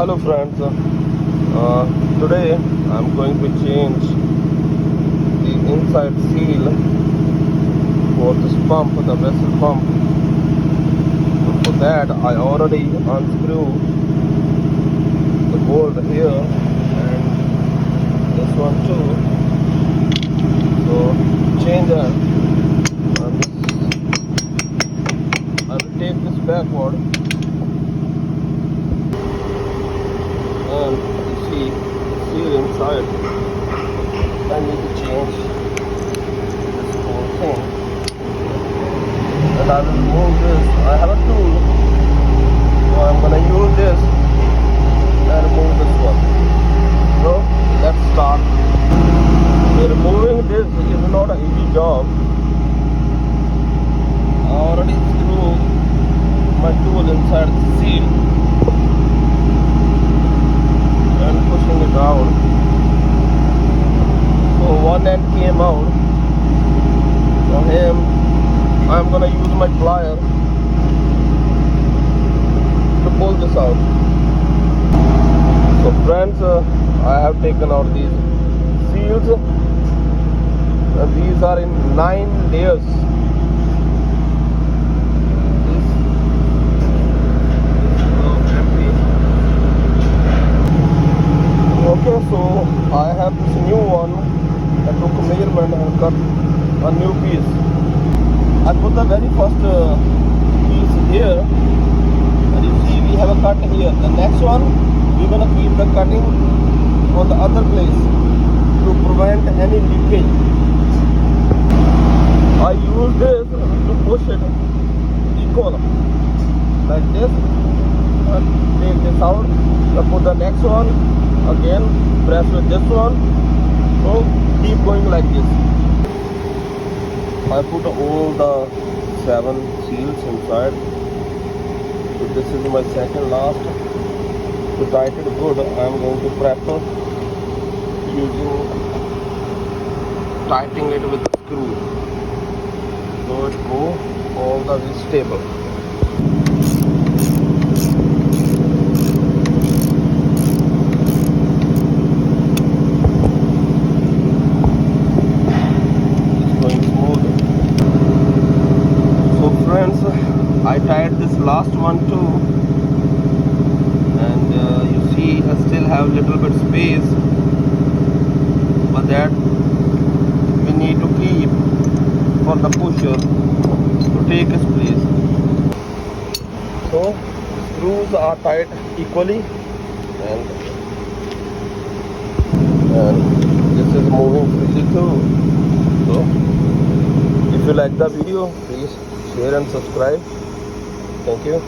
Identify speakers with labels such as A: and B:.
A: Hello friends, today I'm going to change the inside seal for this pump, the vessel pump. For that I already unscrew the bolt here and this one too. So change that. I will take this backward. And you see seal inside. I need to change this whole thing, and I will remove this. I have a tool, so I'm gonna use this and remove this one. So let's start. Removing this is not an easy job. I already screwed my tool inside the seal and pushing it out. So one end came out. For him, I'm gonna use my plier to pull this out. So friends, I have taken out these seals, and these are in 9 layers. Okay, so I have this new one. I took a measurement and cut a new piece. I put the very first piece here, and you see we have a cut here. The next one, we're gonna keep the cutting on the other place to prevent any leakage. I use this to push it equal, like this, and take this out. I put the next one. Again, press with this one. So keep going like this. I put all the 7 seals inside. So this is my second last. To tighten it good, I am going to prep using tightening it with the screw. So it go all the way stable. I tied this last one too, and you see I still have little bit space, but that we need to keep for the pusher to take its place. So screws are tied equally, and this is moving freely too. So if you like the video, please share and subscribe. Thank you.